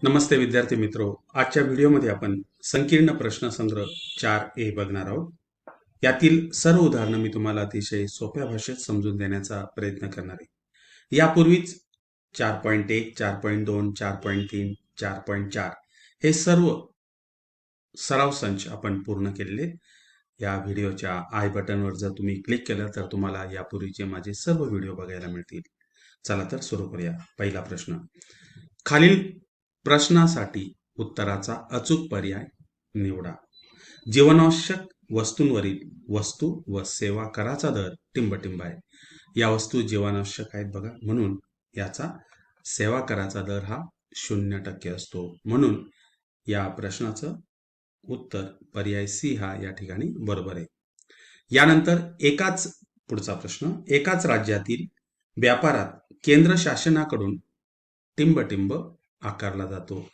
नमस्ते विद्यार्थी मित्रो. आजच्या व्हिडिओमध्ये आपण संकीर्ण प्रश्नसंग्रह 4A बघणार आहोत. यातील सर्व उदाहरणं मी तुम्हाला अतिशय सोप्या भाषेत समजून देण्याचा प्रयत्न करणार आहे. यापूर्वीच 4.1, 4.2, 4.3, 4.4 हे सर्व सराव संच आपण पूर्ण केलेले आहेत. या व्हिडिओच्या आय बटनवर जर तुम्ही क्लिक केलं तर तुम्हाला यापूर्वीचे माझे सर्व व्हिडिओ बघायला मिळतील. चला तर सुरू करूया. पहिला प्रश्न. खालील प्रश्नासाठी उत्तराचा अचूक पर्याय निवडा. जीवनावश्यक वस्तूंवरील वस्तू व सेवा कराचा दर टिंबटिंब आहे. या वस्तू जीवनावश्यक आहेत बघा, म्हणून याचा सेवा कराचा दर हा 0% असतो. म्हणून या प्रश्नाचं उत्तर पर्याय सी हा या ठिकाणी बरोबर आहे. यानंतर पुढचा प्रश्न. एकाच राज्यातील व्यापारात केंद्र शासनाकडून टिंबटिंब आकारला जातो.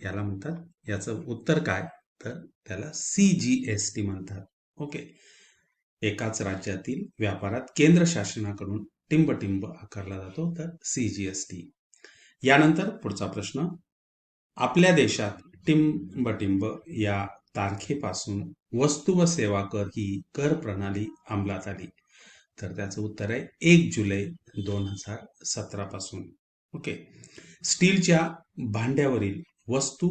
याला म्हणतात, याचं उत्तर काय, तर त्याला CGST म्हणतात. ओके. एकाच राज्यातील व्यापारात केंद्र शासनाकडून टिंबटिंब आकारला जातो, तर CGST. यानंतर पुढचा प्रश्न. आपल्या देशात टिंबटिंब या तारखेपासून वस्तू व सेवा कर ही कर प्रणाली अंमलात आली. तर त्याचं उत्तर आहे 1 जुलै 2017 पासून. ओके. स्टीलच्या भांड्यावरील वस्तू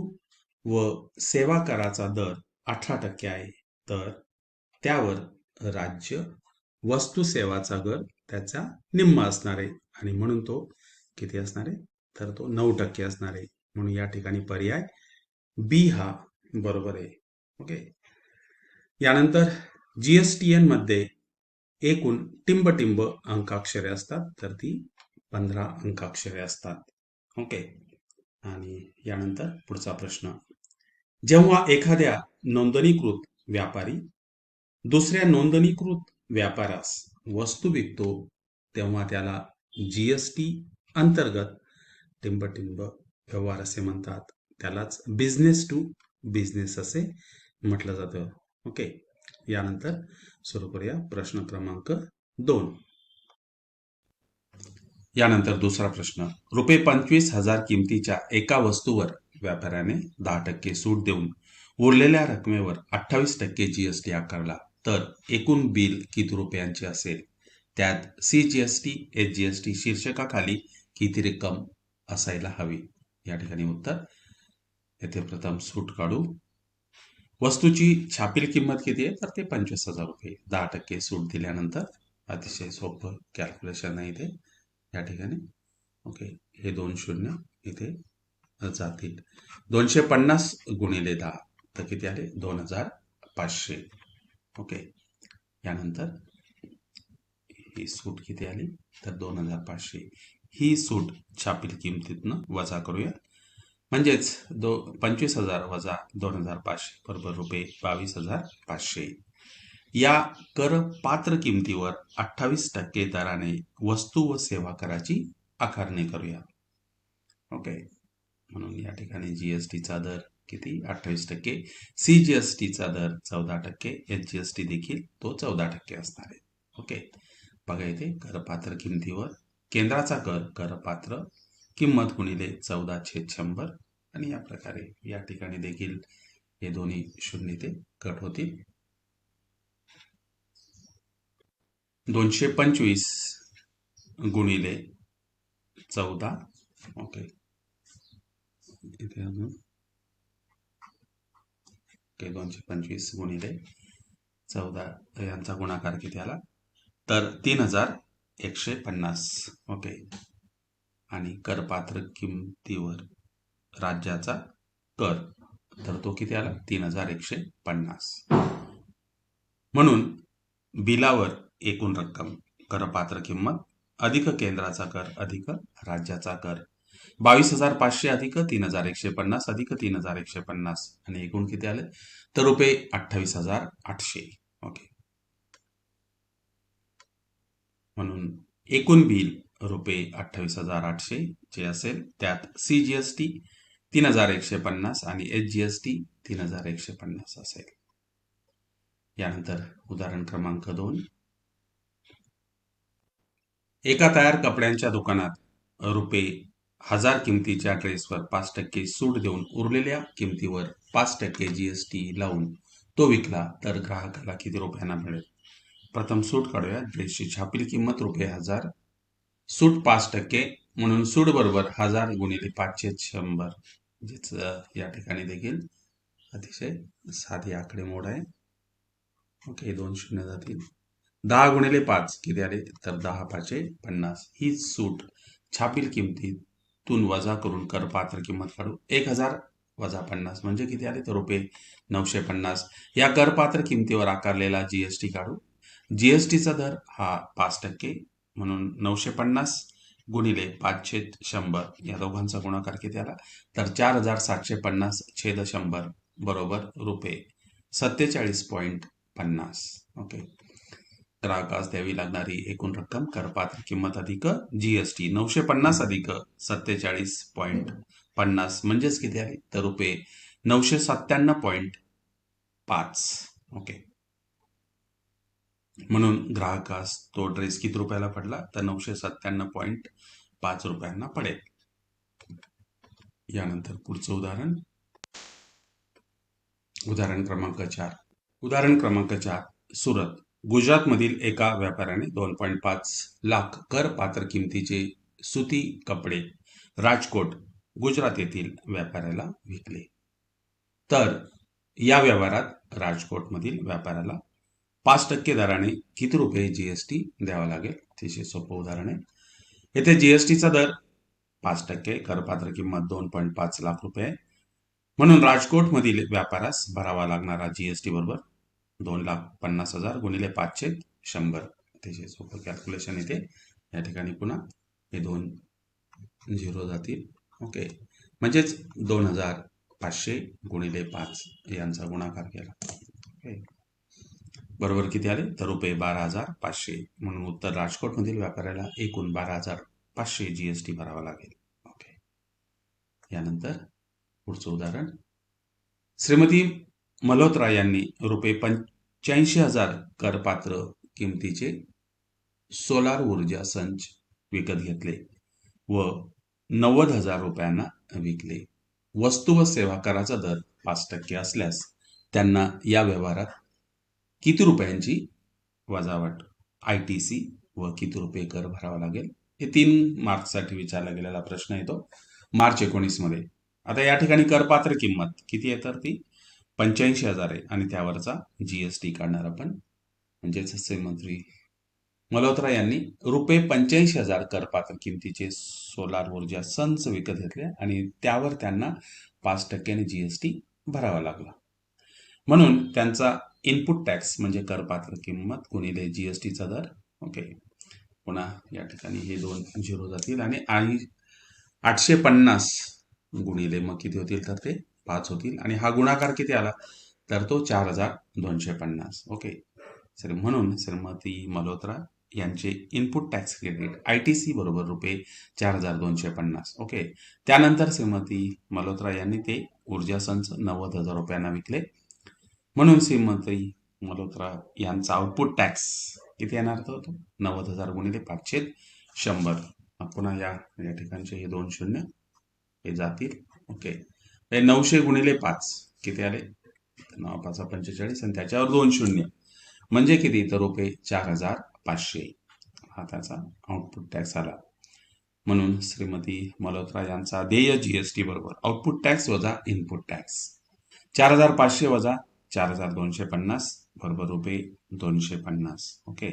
व सेवा कराचा दर 18% आहे. तर त्यावर राज्य वस्तू सेवाचा कर त्याचा निम्मा असणार आहे आणि म्हणून तो किती असणार आहे, तर तो 9% असणार आहे. म्हणून या ठिकाणी पर्याय बी हा बरोबर आहे. ओके. यानंतर GSTN मध्ये एकूण टिंबटिंब अंकाक्षरे असतात, तर ती 15 अंकाक्षरे असतात. ओके. आणि यानंतर पुढचा प्रश्न. जेव्हा एखाद्या नोंदणीकृत व्यापारी दुसऱ्या नोंदणीकृत व्यापारास वस्तू विकतो तेव्हा त्याला GST अंतर्गत टिंबटिंब व्यवहार असे म्हणतात. त्यालाच बिझनेस टू बिझनेस असे म्हटलं जातं. ओके. यानंतर सुरू करूया प्रश्न क्रमांक 2. यानंतर दुसरा प्रश्न. रुपये 25,000 किमतीच्या एका वस्तूवर व्यापाऱ्याने 10% सूट देऊन उरलेल्या रकमेवर 28% GST आकारला, तर एकूण बिल किती रुपयांचे असेल? त्यात CGST, HGST शीर्षकाखाली किती रक्कम असायला हवी? या ठिकाणी उत्तर. येथे प्रथम सूट काढू. वस्तूची छापील किंमत किती आहे, तर ते 25,000 रुपये. 10% सूट दिल्यानंतर अतिशय सोपं कॅल्क्युलेशन आहे इथे या ठिकाणी. ओके. हे 2 शून्य इथे जातील. 250 गुणिले 10 तर किती आले? 2,500. ओके. यानंतर ही सूट किती आली, तर 2,500. ही सूट छापील किमतीतनं वजा करूया. म्हणजेच 25,000 वजा 2,500 बरोबर रुपये 22,500. या कर पात्र किमतीवर 28% दराने वस्तू व सेवा कराची आकारणी करूया. ओके. म्हणून या ठिकाणी GSTचा दर किती? 28%. CGSTचा दर 14%. HGST देखील तो 14% असणार आहे. ओके. बघा इथे करपात्र किमतीवर केंद्राचा कर करपात्र किंमत गुणिले 14/100 आणि या प्रकारे या ठिकाणी देखील हे दोन्ही शून्य ते कट होतील. 225 गुणिले 14. ओके. इथे अजून 225 गुणिले 14 यांचा गुणाकार किती आला, तर 3,150. ओके. आणि करपात्र किमतीवर राज्याचा कर तर तो किती आला, 3,150. म्हणून बिलावर एकूण रक्कम करपात्र किंमत अधिक केंद्राचा कर अधिक राज्याचा कर 22,500 अधिक 3,150 अधिक 3,150 आणि एकूण किती आले, तर रुपये 28,800. ओके. म्हणून एकूण बिल रुपये 28,800 जे असेल त्यात CGST 3,150 आणि HGST 3,150 असेल. यानंतर उदाहरण क्रमांक 2. एका तयार कपड्यांच्या दुकानात रुपये 1000 किमतीच्या ड्रेसवर 5% सूट देऊन उरलेल्या किमतीवर 5% जीएसटी लावून तो विकला तर ग्राहकाला किती रुपयांना मिळेल? प्रथम सूट काढूया. ड्रेसची छापील किंमत ₹1000, सूट 5% म्हणून सूट बरोबर 1000 गुणिले 500 ज्याचं या ठिकाणी देखील अतिशय साधी आकडेमोड आहे. ओके, 2 शून्य जातील. 10 गुणिले 5 किती आले तर 10 पाचे 50. ही सूट छापील किमतीतून वजा करून करपात्र किंमत काढू. 1000 वजा 50 म्हणजे किती आले तर ₹950. या करपात्र किमतीवर आकारलेला जीएसटी काढू. जीएसटीचा दर हा 5% म्हणून 950 गुणिले 500 या दोघांचा गुणाकार किती आला तर 4750 छेद 100 बरोबर ₹47.50. ओके, ग्राहकास द्यावी लागणारी एकूण रक्कम करपात्र किंमत अधिक जीएसटी 950 अधिक 47.50 म्हणजेच किती आहे तर ₹997.5. ओके, म्हणून ग्राहकास तो ड्रेस किती रुपयाला पडला तर 997.5 रुपयांना पडेल. यानंतर पुढचं उदाहरण क्रमांक 4. उदाहरण क्रमांक 4. सुरत, गुजरातमधील एका व्यापाऱ्याने 2.5 लाख करपात्र किमतीचे सुती कपडे राजकोट, गुजरात येथील व्यापाऱ्याला विकले. तर या व्यवहारात राजकोटमधील व्यापाऱ्याला 5% दराने किती रुपये जीएसटी द्यावा लागेल? अतिशय सोपं उदाहरण आहे. येथे जीएसटीचा दर 5%, करपात्र किंमत 2.5 लाख रुपये म्हणून राजकोटमधील व्यापारास भरावा लागणारा जीएसटी बरोबर 2,50,000 गुणिले 500. अतिशय सोपं कॅल्क्युलेशन येते. या ठिकाणी पुन्हा हे 2 झिरो जातील. ओके, म्हणजेच 2500 गुणिले 5 यांचा गुणाकार केला. ओके, बरोबर किती आले तर ₹12,500 म्हणून उत्तर राजकोटमधील व्यापाऱ्याला एकूण 12,500 जीएसटी भरावा लागेल. ओके, यानंतर पुढचं उदाहरण. श्रीमती मल्होत्रा यांनी ₹85,000 करपात्र किमतीचे सोलार ऊर्जा संच विकत घेतले व 90,000 रुपयांना विकले. वस्तू व सेवा कराचा दर 5% असल्यास त्यांना या व्यवहारात किती रुपयांची वजावट आयटीसी व किती रुपये कर भरावा लागेल? हे 3 मार्क्ससाठी विचारला गेलेला प्रश्न येतो मार्च 19 मध्ये. आता या ठिकाणी करपात्र किंमत किती आहे तर ती 85,000 आहे आणि त्यावरचा जीएसटी काढणार आपण. म्हणजेच श्रीमती मल्होत्रा यांनी ₹85,000 करपात्र किमतीचे सोलार ऊर्जा संच विकत घेतले आणि त्यावर त्यांना 5% जीएसटी भरावा लागला. म्हणून त्यांचा इनपुट टॅक्स म्हणजे करपात्र किंमत गुणिले जीएसटीचा दर. ओके, पुन्हा या ठिकाणी हे 2 झिरो जातील आणि 850 गुणिले मग किती होतील तर ते 5 होतील आणि हा गुणाकार किती आला तर तो 4,250. ओके, म्हणून श्रीमती मल्होत्रा यांचे इनपुट टॅक्स क्रेडिट आयटीसी बरोबर ₹4,250. ओके, त्यानंतर श्रीमती मल्होत्रा यांनी ते ऊर्जा संच 90,000 रुपयांना विकले. म्हणून श्रीमती मल्होत्रा यांचा आउटपुट टॅक्स किती येणार होतो 90,000 गुणिले 500. पुन्हा या ठिकाणचे हे 2 शून्य हे जातील. ओके, हे 900 गुणिले 5 किती आले 9,545 आणि त्याच्यावर 2 शून्य म्हणजे किती तर ₹4,500. हा त्याचा आउटपुट टॅक्स आला. म्हणून श्रीमती मल्होत्रा यांचा देय जीएसटी बरोबर आउटपुट टॅक्स वजा इनपुट टॅक्स 4,500 वजा 4,250 बरोबर ₹250. ओके,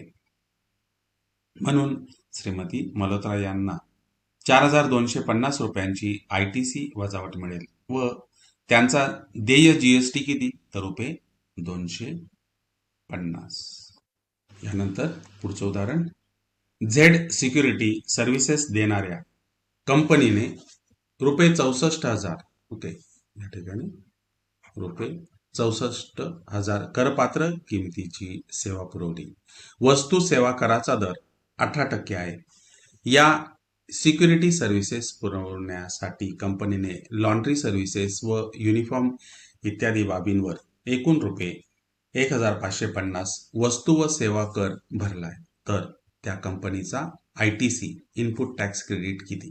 म्हणून श्रीमती मल्होत्रा यांना 4,250 रुपयांची आयटीसी वजावट मिळेल व त्यांचा देय जीएसटी किती तर ₹250. यानंतर पुढचं उदाहरण. झेड सिक्युरिटी सर्व्हिसेस देणाऱ्या कंपनीने ₹64,000 ओके या ठिकाणी ₹64,000 करपात्र किमतीची सेवा पुरवली. वस्तू सेवा कराचा दर 18% आहे. या सिक्युरिटी सर्व्हिसेस पुरवण्यासाठी कंपनीने लॉन्ड्री सर्व्हिसेस व युनिफॉर्म इत्यादी बाबींवर एकूण ₹1,550 वस्तू व सेवा कर भरलाय. तर त्या कंपनीचा आयटीसी इनपुट टॅक्स क्रेडिट किती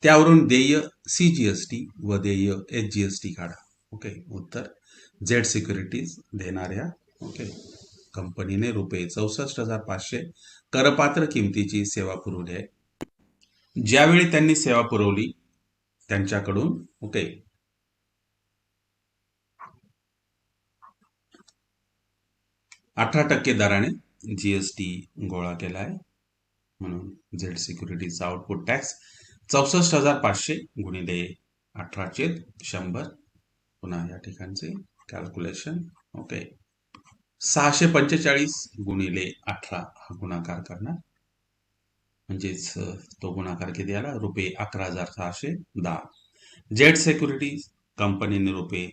त्यावरून देय सीजीएसटी व देय एचजीएसटी काढा. ओके, उत्तर झेड सिक्युरिटीज देणाऱ्या ओके कंपनीने रुपये 64,500 करपात्र किमतीची सेवा पुरवली आहे. ज्यावेळी त्यांनी सेवा पुरवली त्यांच्याकडून ओके 18% दराने जीएसटी गोळा केला आहे. म्हणून झेड सिक्युरिटीजचा आउटपुट टॅक्स 64,500 गुणिले 18/100. पुन्हा या ठिकाणचे कॅल्क्युलेशन ओके 645 गुणिले 18 हा गुणाकार करणार. म्हणजेच तो गुणाकार किती आला? रुपये 11,610. झेड सिक्युरिटीज कंपनीने रुपये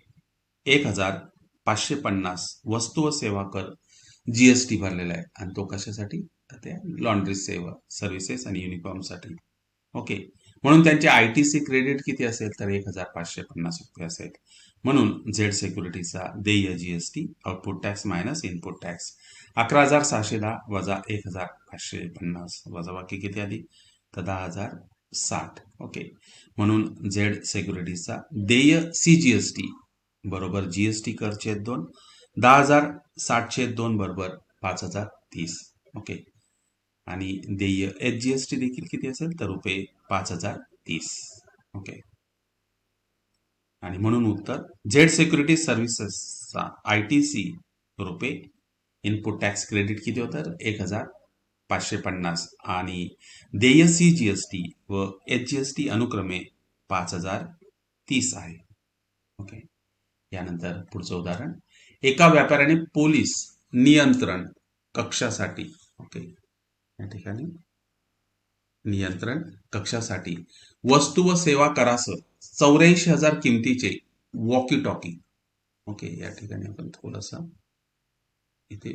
1,550 वस्तू व सेवा कर जीएसटी भरलेला आहे. आणि तो कशासाठी? तर त्या लॉन्ड्री सेवा सर्व्हिसेस आणि युनिफॉर्मसाठी. ओके, म्हणून त्यांचे आयटीसी क्रेडिट किती असेल? तर 1,550 रुपये असेल. म्हणून झेड सिक्युरिटीचा देय GST output tax minus input tax 11,610 वजा 1,550 वजा बाकी किती आली? तर 10,060. ओके, म्हणून झेड सिक्युरिटीचा देय सीजीएसटी बरोबर जीएसटी कर छेद 2 10,060/2 बरोबर 5,030. ओके, आणि देय एचजीएसटी देखील किती असेल? तर रुपये 5,030. ओके, आणि म्हणून उत्तर झेड सिक्युरिटी सर्व्हिसेसचा आयटीसी रुपये इनपुट टॅक्स क्रेडिट किती होतं? 1,550 आणि देय सीजीएसटी व एचजीएसटी अनुक्रमे 5,030 आहे. ओके, यानंतर पुढचं उदाहरण. एका व्यापाऱ्याने पोलीस नियंत्रण कक्षासाठी ओके या ठिकाणी नियंत्रण कक्षासाठी वस्तू व सेवा करासह 84,000 किमतीचे वॉकी टॉकी ओके या ठिकाणी आपण थोडासा इथे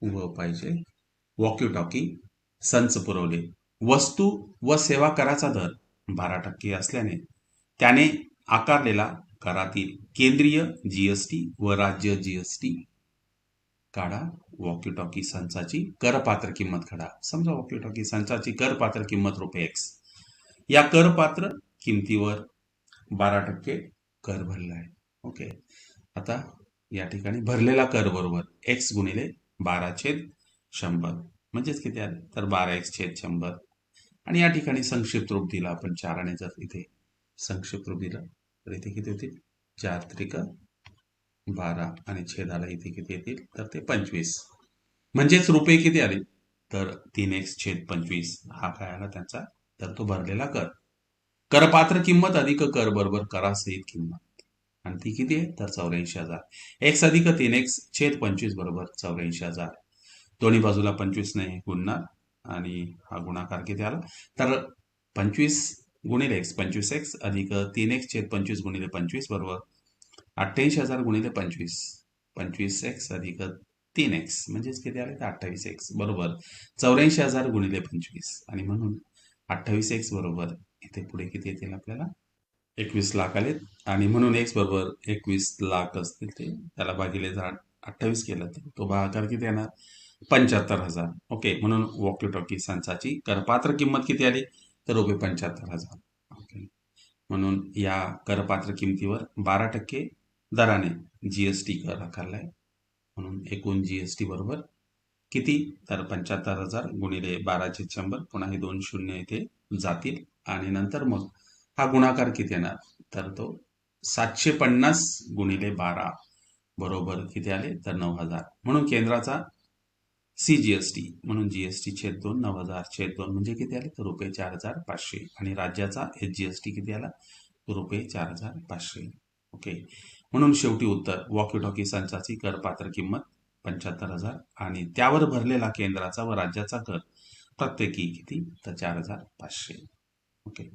उभं पाहिजे. वॉकी टॉकी संच पुरवले. वस्तू व सेवा कराचा दर 12% असल्याने त्याने आकारलेला करातील केंद्रीय जीएसटी व राज्य जीएसटी काढा. वॉकी टॉकी संचाची करपात्र किंमत काढा. समजा वॉकी टॉकी संचाची करपात्र किंमत रुपये X. या करपात्र किमतीवर 12% कर भरला आहे. ओके, आता या ठिकाणी भरलेला कर बरोबर X गुणिले 12/100 म्हणजेच किती आले? तर 12X/100. आणि या ठिकाणी संक्षिप्त रूप दिला आपण 4 जर इथे संक्षिप्त रूप दिलं तर इथे किती होतील? 4×3=12 आणि छेदाला इथे किती येतील? तर ते 25. म्हणजेच रुपये किती आले? तर 3X/25 हा काय आला त्यांचा? तर तो भरलेला कर. करपात्र किंमत अधिक कर बरोबर करासहित किंमत आणि ती किती आहे? तर 84,000. X अधिक 3X/25 बरोबर 84,000. दोन्ही बाजूला 25 ने गुणणार आणि हा गुणाकार किती आला? तर 25 गुणिले X 25X अधिक 3X/25 गुणिले 25 बरोबर 88,000 गुणिले 25 25X अधिक 3X म्हणजेच किती आले? तर 28X बरोबर 84,000 गुणिले 25 आणि म्हणून 28X बरोबर इथे पुढे किती येतील आपल्याला? 21 लाख आलेत आणि म्हणून X बरोबर 21 लाख असतील ते त्याला भागिले 28 केलं तर तो भागाकार किती येणार? 75,000. ओके, म्हणून वॉकी टॉकी संचाची करपात्र किंमत किती आली? तर रुपये 75,000. ओके, म्हणून या करपात्र किमतीवर 12% दराने जीएसटी कर आकारलाय. म्हणून एकूण जीएसटी बरोबर किती? तर 75,000 गुणिले 12/100. पुन्हा हे 2 शून्य इथे जातील आणि नंतर मग हा गुणाकार किती येणार? तर तो 750 गुणिले 12 बरोबर किती आले? तर 9,000. म्हणून केंद्राचा सीजीएसटी म्हणून जीएसटी/2 9,000/2 म्हणजे किती आले? तर रुपये 4,500 आणि राज्याचा एचजीएसटी किती आला? रुपये 4,500. ओके, म्हणून शेवटी उत्तर वॉकी टॉकी संचाची करपात्र किंमत 75,000 आणि त्यावर भरलेला केंद्राचा व राज्याचा कर प्रत्येकी किती? तर 4,500. ओके,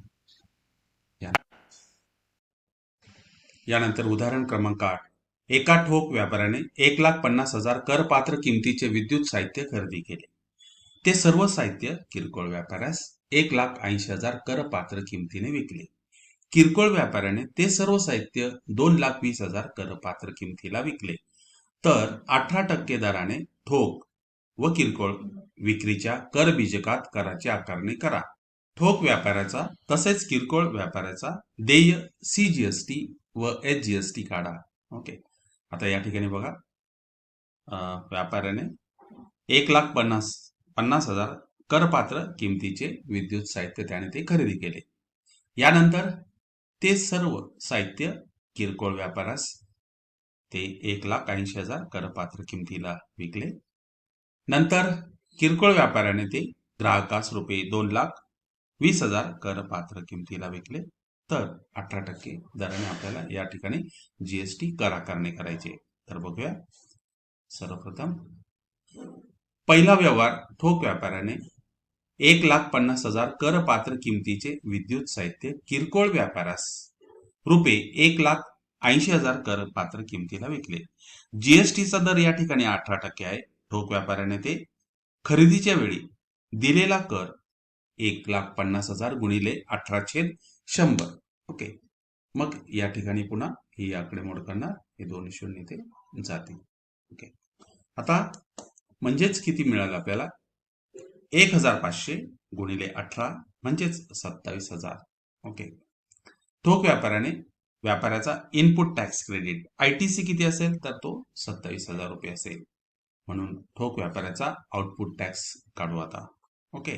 यानंतर उदाहरण क्रमांक 8. एका ठोक व्यापाऱ्याने 1,50,000 करपात्र किमतीचे विद्युत साहित्य खरेदी केले. ते सर्व साहित्य किरकोळ व्यापाऱ्यास 1,80,000 करपात्र किमतीने विकले. किरकोळ व्यापाऱ्याने ते सर्व साहित्य 2,20,000 करपात्र किमतीला विकले. तर 18% दराने ठोक व किरकोळ विक्रीच्या कर बीजकात कराची आकारणी करा. ठोक व्यापाऱ्याचा तसेच किरकोळ व्यापाऱ्याचा देय सीजीएसटी व एचजीएसटी काढा. ओके, आता या ठिकाणी बघा, व्यापाऱ्याने 1,50,000 करपात्र किमतीचे विद्युत साहित्य त्याने ते खरेदी केले. यानंतर ते सर्व साहित्य किरकोळ व्यापारास ते 1,80,000 करपात्र किमतीला विकले. नंतर किरकोळ व्यापाऱ्याने ते ग्राहकास रुपये 2,20,000 करपात्र किमतीला विकले. तर 18% दराने आपल्याला या ठिकाणी जीएसटी कर आकारणी करायचे. तर बघूया, सर्वप्रथम पहिला व्यवहार ठोक व्यापाऱ्याने 1,50,000 करपात्र किमतीचे विद्युत साहित्य किरकोळ व्यापारास रुपये 1,80,000 करपात्र किमतीला विकले. जीएसटीचा दर या ठिकाणी 18% आहे. ठोक व्यापाऱ्याने ते खरेदीच्या वेळी दिलेला कर 1,50,000 गुणिले 18/100. ओके, मग या ठिकाणी पुन्हा ही आकडेमोड करणार, हे दोन शून्य ते जातील. ओके, आता म्हणजेच किती मिळालं आपल्याला, 1,500 गुणिले 18 म्हणजेच 27,000. ओके, ठोक व्यापाऱ्याने व्यापाऱ्याचा इनपुट टॅक्स क्रेडिट आयटीसी किती असेल, तर तो 27,000 रुपये असेल. म्हणून ठोक व्यापाऱ्याचा आउटपुट टॅक्स काढू आता. ओके,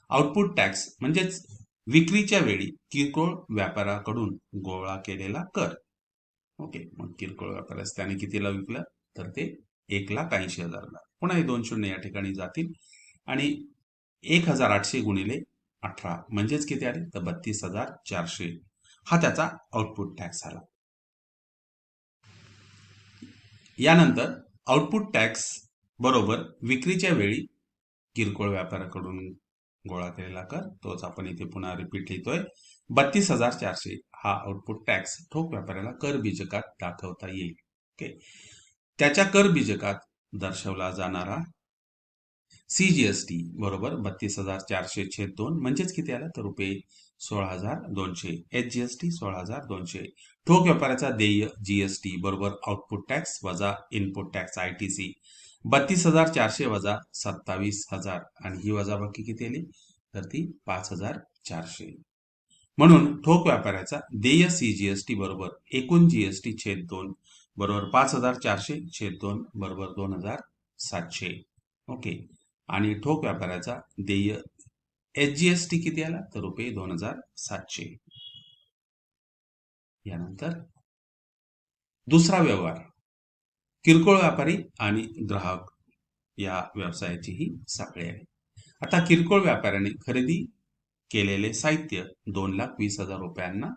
आउटपुट टॅक्स म्हणजेच विक्रीच्या वेळी किरकोळ व्यापाऱ्याकडून गोळा केलेला कर. ओके, मग किरकोळ व्यापाऱ्यास त्याने कितीला विकलं, तर ते 1,80,000ला. पुन्हा हे दोन शून्य या ठिकाणी जातील आणि 1,800 गुणिले 18 म्हणजेच किती आले, तर 32,400. हा त्याचा आउटपुट टॅक्स आला. यानंतर आउटपुट टॅक्स बरोबर विक्रीच्या वेळी किरकोळ व्यापाऱ्याकडून गोळा केलेला कर, तोच आपण इथे पुन्हा रिपीट लिहितोय. 32,400 हा आउटपुट टॅक्स ठोक व्यापाऱ्याला कर बीजकात दाखवता येईल. ओके, त्याच्या कर बीजकात दर्शवला जाणारा सीजीएसटी बरोबर 32,400/2 म्हणजेच किती आलं, तर रुपये 16,200. एचजीएसटी 16,200. ठोक व्यापाऱ्याचा देय जीएसटी बरोबर आउटपुट टॅक्स वजा इनपुट टॅक्स आयटीसी 32,400 वजा 27,000 आणि ही वजाबाकी किती आली, तर ती 5,400. म्हणून ठोक व्यापाऱ्याचा देय सीजीएसटी बरोबर एकूण जीएसटी छेद 2 बरोबर 5,400/2 बरोबर 2,700. ओके, आणि ठोक व्यापाऱ्याचा देय एचजीएसटी किती आला, तर रुपये 2,700. यानंतर दुसरा व्यवहार किरकोळ व्यापारी आणि ग्राहक या व्यवसायाची ही साखळी आहे. आता किरकोळ व्यापाऱ्याने खरेदी केलेले साहित्य 2,20,000 रुपयांना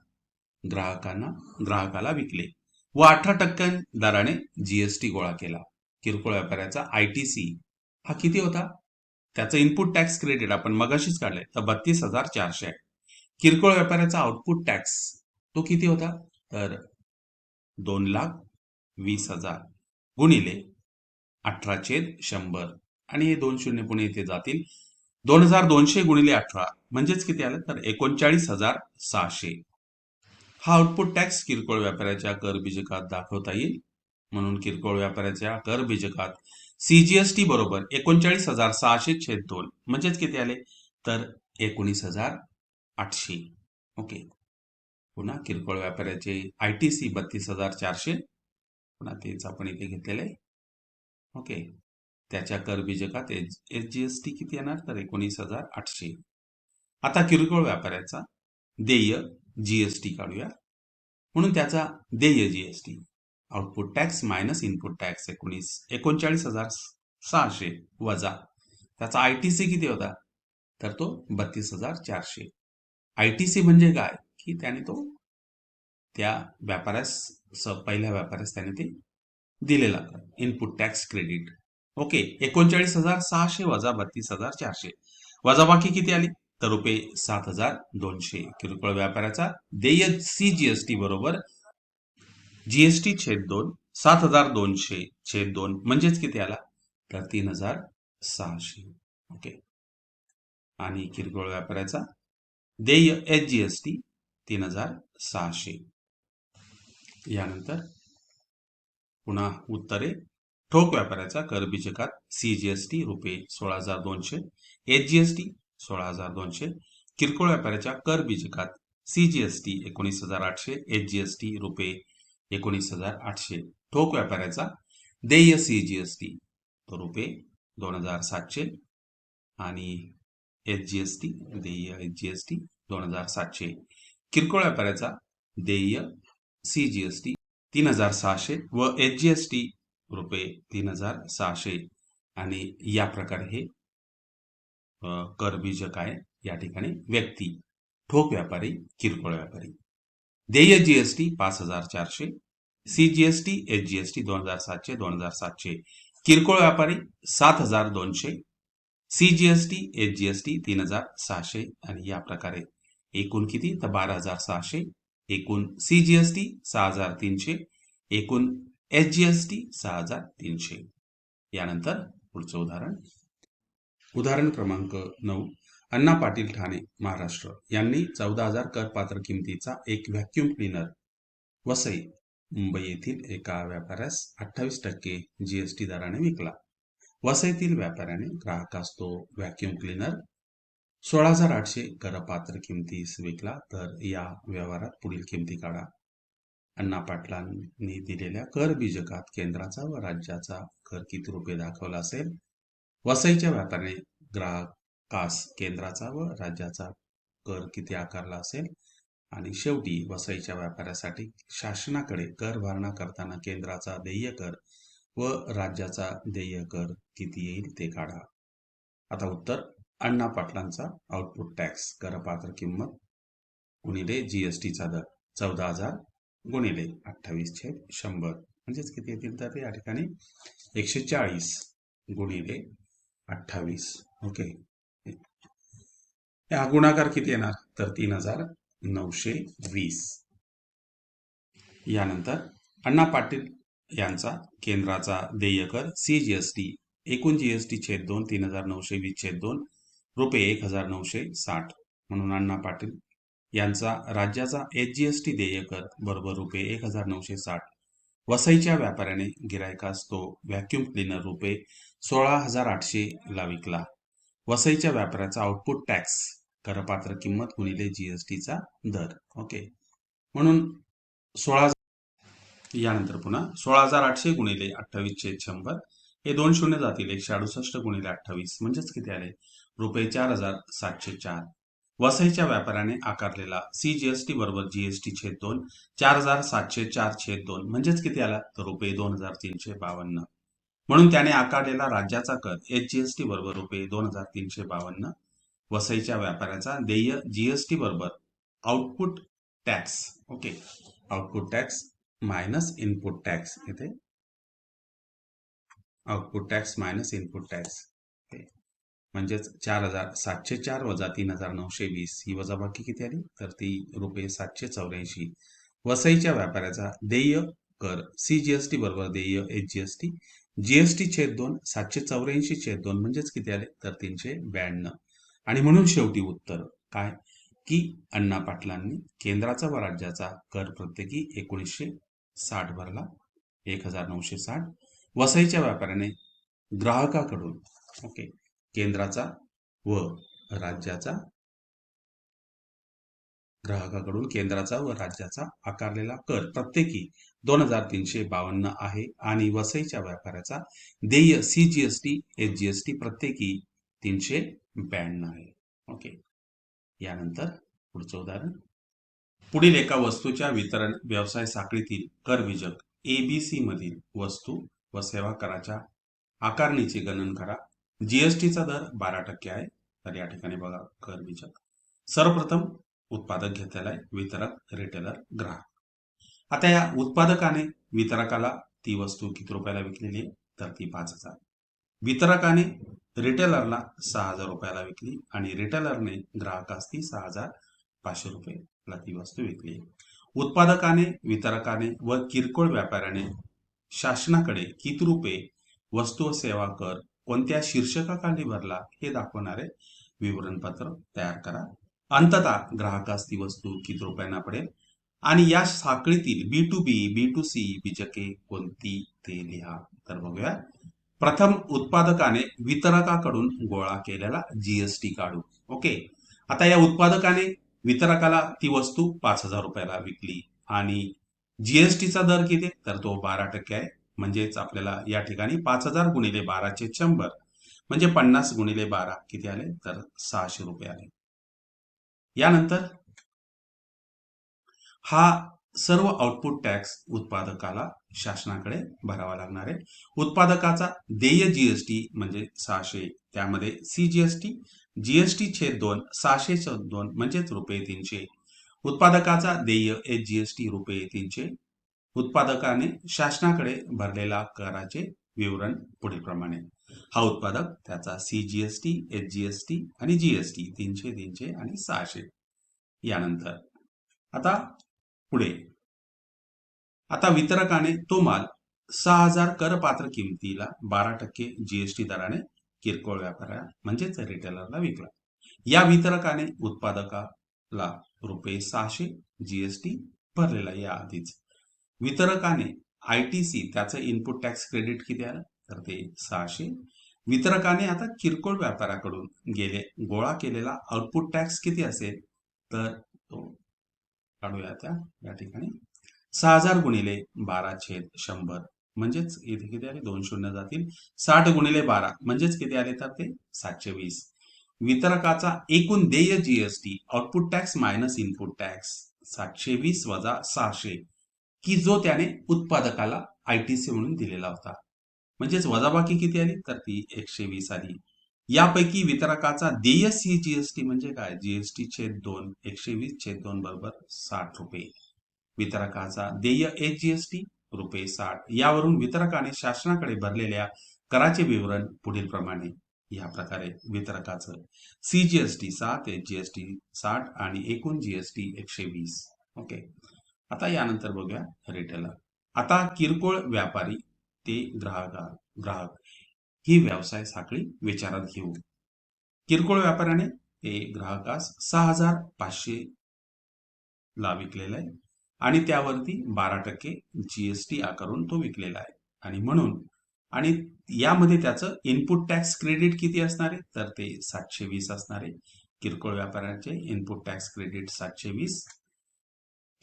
ग्राहकाला विकले व 18% दराने जीएसटी गोळा केला. किरकोळ व्यापाऱ्याचा आयटीसी हा किती होता, त्याचं इनपुट टॅक्स क्रेडिट आपण मगाशीच काढलंय, तर 32,400 आहे. किरकोळ व्यापाऱ्याचा आउटपुट टॅक्स तो किती होता, तर 2,20,000 गुणिले 18/100 आणि हे दोन शून्य पुणे इथे जातील. 2,200 गुणिले 18 म्हणजेच किती आलं, तर 39,600. हा आउटपुट टॅक्स किरकोळ व्यापाऱ्याच्या कर बीजकात दाखवता येईल. म्हणून किरकोळ व्यापाऱ्याच्या कर बीजकात सीजीएसटी बरोबर 39,600/2 म्हणजेच किती आले, तर 19,800. ओके, पुन्हा किरकोळ व्यापाऱ्याचे आयटीसी 32,400, पुन्हा तेच आपण इथे घेतलेले आहे. ओके, त्याच्या कर बीजकात एचजीएसटी किती येणार, तर 19,800. आता किरकोळ व्यापाऱ्याचा देय जीएसटी काढूया. म्हणून त्याचा देय GST output tax minus input tax 39,600 वजा त्याचा आयटीसी किती होता, तर तो 32,400. आयटीसी म्हणजे काय, की त्याने तो त्या व्यापाऱ्यास पहिल्या व्यापाऱ्यास त्याने ते दिलेला इनपुट टॅक्स क्रेडिट. ओके, 39,600 वजा 32,400 वजाबाकी किती आली, तर रुपये 7,200. किरकोळ व्यापाऱ्याचा देय सीजीएसटी बरोबर जीएसटी छेद 2 7,200/2 म्हणजेच किती आला, तर 3,600. ओके, आणि किरकोळ व्यापाऱ्याचा देय एचजीएसटी 3,600. यानंतर पुन्हा उत्तरे. ठोक व्यापाऱ्याचा कर बीजकात सीजीएसटी रुपये 16,200, एचजीएसटी 16,200, किरकोळ व्यापाऱ्याच्या कर बीजकात CGST 19,800, HGST रुपये 19,800. ठोक व्यापाऱ्याचा देय CGST तो रुपये 2,700 आणि HGST देय HGST 2,700. किरकोळ व्यापाऱ्याचा देय CGST 3,600 व HGST रुपये 3,600 आणि या प्रकारे हे कर बीजक आहे. या ठिकाणी व्यक्ती, ठोक व्यापारी, किरकोळ व्यापारी. देय जीएसटी 5,400, CGST HGST 2,700 2,700. किरकोळ व्यापारी 7,200, CGST HGST 3,600 आणि या प्रकारे एकूण किती तर 12,600, एकूण CGST 6,300, एकूण HGST 6,300. यानंतर पुढचं उदाहरण. उदाहरण क्रमांक 9. अण्णा पाटील ठाणे महाराष्ट्र यांनी 14,000 करपात्र किमतीचा एक व्हॅक्यूम क्लीनर वसई मुंबई येथील एका व्यापाऱ्यास 28% GST दराने विकला. वसईतील व्यापाऱ्याने ग्राहकास तो व्हॅक्यूम क्लीनर 16,800 करपात्र किमतीस विकला. तर या व्यवहारात पुढील किमती काढा. अण्णा पाटलांनी दिलेल्या कर बीजकात केंद्राचा व राज्याचा कर किती रुपये दाखवला असेल. वसईच्या व्यापाऱ्याने ग्राहकास केंद्राचा व राज्याचा कर किती आकारला असेल आणि शेवटी वसईच्या व्यापाऱ्यासाठी शासनाकडे कर भरणा करताना केंद्राचा देय कर व राज्याचा देय कर किती येईल ते काढा. आता उत्तर. अण्णा पाटलांचा आउटपुट टॅक्स करपात्र किंमत गुणिले जीएसटीचा दर 14,000 गुणिले 28/100 म्हणजेच किती येतील तर या ठिकाणी 140 गुणिले 28. ओके, हा गुणाकार किती येणार तर 3,920. यानंतर अण्णा पाटील यांचा केंद्राचा देय कर CGST एकूण GST छेद 2 3,920 छेद 2 रुपये 1,960 म्हणून अण्णा पाटील यांचा राज्याचा HGST देय कर बरोबर रुपये 1,960. वसईच्या व्यापाऱ्याने गिरायकास तो व्हॅक्यूम क्लीनर रुपये 16,800 ला विकला. वसईच्या व्यापाऱ्याचा आउटपुट टॅक्स करपात्र किंमत गुणिले जीएसटीचा दर. ओके, म्हणून 16. यानंतर पुन्हा 16,800 गुणिले 28/100 हे 2 शून्य जातील. 168 गुणिले 28 म्हणजेच किती आले रुपये 4,704. वसईच्या व्यापाऱ्याने आकारलेला CGST बरोबर GST छेद 2 4,704 छेद 2 म्हणजेच किती आला तर रुपये 2,352. म्हणून त्याने आकारलेला राज्याचा कर HGST बरोबर रुपये 2,352. वसईच्या व्यापाऱ्याचा देय GST बरोबर output tax. Okay, output tax minus input tax. इथे output tax minus input tax म्हणजेच 4,704 वजा 3,920 ही वजाबाकी किती आली तर ती रुपये 784. वसईच्या व्यापाऱ्याचा देय कर CGST बरोबर देय HGST GST छेद 2 784 छेद 2 म्हणजेच किती आले तर 392. आणि म्हणून शेवटी उत्तर काय की अण्णा पाटलांनी केंद्राचा व राज्याचा कर प्रत्येकी 1960 भरला 1,960. वसईच्या व्यापाऱ्याने ग्राहकाकडून ओके केंद्राचा व राज्याचा आकारलेला कर प्रत्येकी 2,352 आहे आणि वसईच्या व्यापाऱ्याचा देय CGST HGST प्रत्येकी 392 आहे. ओके, यानंतर पुढचं उदाहरण. पुढील एका वस्तूच्या वितरण व्यवसाय साखळीतील कर बीजक ABC मधील वस्तू व सेवा कराच्या आकारणीचे गणन करा. जीएसटीचा दर 12% आहे. तर या ठिकाणी बघा कर बीजक. सर्वप्रथम उत्पादक घेतलेला आहे, वितरक, रिटेलर, ग्राहक. आता या उत्पादकाने वितरकाला ती वस्तू किती रुपयाला विकलेली आहे तर ती 5,000. वितरकाने रिटेलरला 6,000 रुपयाला विकली आणि रिटेलरने ग्राहकास ती 6,500 रुपयाला ती वस्तू विकली. उत्पादकाने, वितरकाने व किरकोळ व्यापाऱ्याने शासनाकडे किती रुपये वस्तू व सेवा कर कोणत्या शीर्षकाखाली भरला हे दाखवणारे विवरणपत्र तयार करा. अंततः ग्राहकास ती वस्तू किती रुपयांना पडेल आणि या साखळीतील B2B, B2C बीजके कोणती ते लिहा. तर बघूया. प्रथम उत्पादकाने वितरकाकडून गोळा केलेला GST काढू. ओके, आता या उत्पादकाने वितरकाला ती वस्तू 5,000 रुपयाला विकली आणि जीएसटीचा दर किती आहे? तर तो 12% आहे. म्हणजेच आपल्याला या ठिकाणी 5,000 गुणिले 12/100 म्हणजे 50 गुणिले 12 किती आले? तर 600 रुपये आले. यानंतर हा सर्व आउटपुट टॅक्स उत्पादकाला शासनाकडे भरावा लागणार आहे. उत्पादकाचा देय जीएसटी म्हणजे 600, त्यामध्ये सीजीएसटी, जीएसटी छेद 2, 600 छेद 2 म्हणजेच रुपये 300. उत्पादकाचा देय एचजीएसटी रुपये 300. उत्पादकाने शासनाकडे भरलेला कराचे विवरण पुढील प्रमाणे. हा उत्पादक त्याचा सीजीएसटी, एचजीएसटी आणि जीएसटी 300, 300 आणि 600. यानंतर आता पुढे आता वितरकाने तो माल 6,000 करपात्र किमतीला 12% जीएसटी दराने किरकोळ व्यापाऱ्याला म्हणजेच रिटेलरला विकला. या वितरकाने उत्पादकाला रुपये 600 जीएसटी भरलेला या आधीच. वितरकाने आयटीसी त्याचं इनपुट टॅक्स क्रेडिट किती आलं? तर ते 600. वितरकाने आता किरकोळ व्यापाऱ्याकडून गोळा केलेला आउटपुट टॅक्स किती असेल? तर तो काढूया या ठिकाणी 6,000 गुणिले 12/100 म्हणजेच इथे किती आले? 2 शून्य जातील. 60 गुणिले 12 म्हणजेच किती आले? तर ते 720. वितरकाचा एकूण देय GST output tax minus input tax 720 वजा 600 की जो त्याने उत्पादकाला आयटीसी म्हणून दिलेला होता. म्हणजेच वजाबाकी किती आली? तर ती 120 आली. यापैकी वितरकाचा देय सीजीएसटी म्हणजे काय? जीएसटी छेद 2, 120 छेद 2 बरोबर 60 रुपये. वितरकाचा देय एचजीएसटी रुपये 60. यावरून वितरकाने शासनाकडे भरलेल्या कराचे विवरण पुढील प्रमाणे. या प्रकारे वितरकाचं सीजीएसटी 7, एचजीएसटी 60 आणि एकूण जीएसटी 120. ओके. आता यानंतर बघूया रिटेलर. आता किरकोळ व्यापारी ते ग्राहक ही व्यवसाय साखळी विचारात घेऊ. किरकोळ व्यापाऱ्याने ते ग्राहकास 6,500 ला विकलेला आहे आणि त्यावरती 12% जीएसटी आकारून तो विकलेला आहे आणि म्हणून आणि यामध्ये त्याचं इनपुट टॅक्स क्रेडिट किती असणार आहे? तर ते 720 असणार आहे. किरकोळ व्यापाऱ्याचे इनपुट टॅक्स क्रेडिट 720.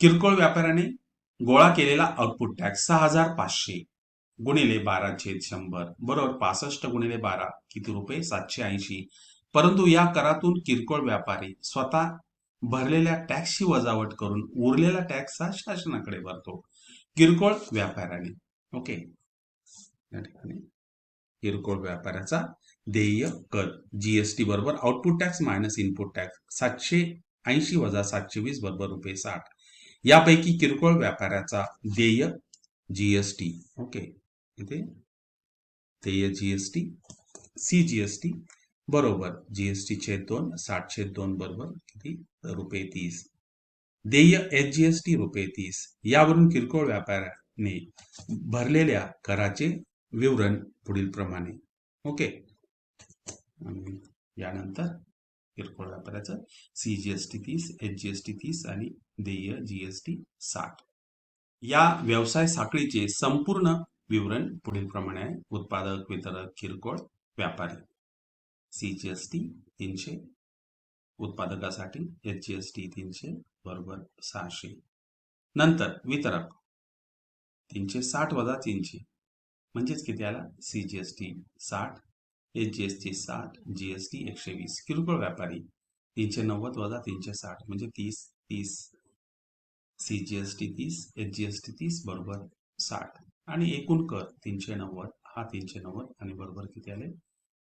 किरकोळ व्यापाऱ्याने गोळा केलेला आउटपुट टॅक्स 6,500 गुणिले 12/100 बरोबर 65 गुणिले 12 किती रुपये? 780. परंतु या करातून किरकोळ व्यापारी स्वतः भरलेल्या टॅक्सची वजावट करून उरलेला टॅक्स हा शासनाकडे भरतो. किरकोळ व्यापाऱ्याने ओके या ठिकाणी किरकोळ व्यापाऱ्याचा देय कर जीएसटी बरोबर output tax minus input tax 780 वजा 720 बरोबर रुपये 60. यापैकी किरकोळ व्यापाऱ्याचा देय जीएसटी ओके इथे देय जीएसटी सीजीएसटी बरोबर जीएसटी छेद 2, 60 छेद 2 बरोबर किती? रुपये 30. देय एचजीएसटी रुपये 30. यावरून किरकोळ व्यापाऱ्याने भरलेल्या कराचे विवरण पुढील प्रमाणे. ओके. आणि यानंतर किरकोळ व्यापाऱ्याचं सीजीएसटी 30, एचजीएसटी 30 आणि देय जीएसटी 60. या व्यवसाय साखळीचे संपूर्ण विवरण पुढील प्रमाणे आहे. उत्पादक, वितरक, किरकोळ व्यापारी. सीजीएसटी 300 उत्पादकासाठी, एचजीएसटी 300 बरोबर 600. नंतर वितरक 360 वजा 300 म्हणजेच किती आला? CGST 60, HGST 60, GST 120. किरकोळ व्यापारी 390 वजा 360 म्हणजे 30, 30, सीजीएसटी 30, एचजीएसटी 30 बरोबर 60 आणि एकूण कर 390 हा 390 आणि बरोबर किती आले?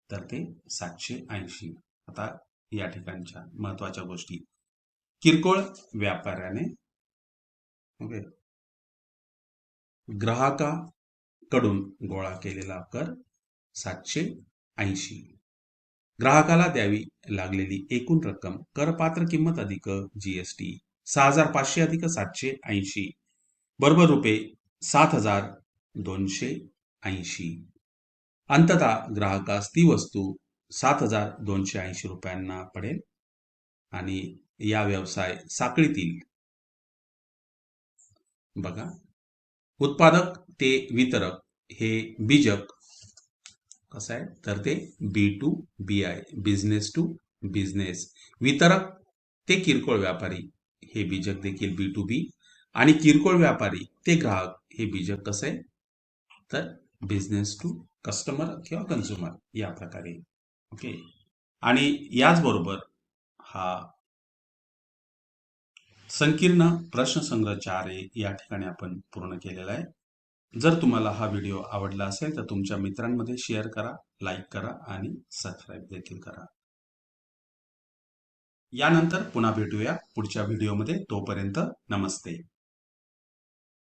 तर ते 780. आता या ठिकाणच्या महत्वाच्या गोष्टी. किरकोळ व्यापाऱ्याने ओके ग्राहकाकडून गोळा केलेला कर 780. ग्राहकाला द्यावी लागलेली एकूण रक्कम करपात्र किंमत अधिक जीएसटी 6,500 अधिक 780 बरोबर रुपये 7,280. अंततः ग्राहकास ती वस्तू 7,280 रुपयांना पडेल आणि या व्यवसाय साखळीतील बघा उत्पादक ते वितरक हे बीजक कसं आहे? तर ते B2B आहे, बिझनेस टू बिझनेस. वितरक ते किरकोळ व्यापारी हे बीजक देखील B2B. आणि किरकोळ व्यापारी ते ग्राहक हे बीजक कसं आहे, तर बिझनेस टू कस्टमर किंवा कन्झ्युमर या प्रकारे. ओके. आणि याचबरोबर हा संकीर्ण प्रश्नसंग्रह 4A या ठिकाणी आपण पूर्ण केलेला आहे. जर तुम्हाला हा व्हिडिओ आवडला असेल तर तुमच्या मित्रांमध्ये शेअर करा, लाईक करा आणि सबस्क्राईब देखील करा. यानंतर पुन्हा भेटूया पुढच्या व्हिडिओमध्ये. तोपर्यंत नमस्ते.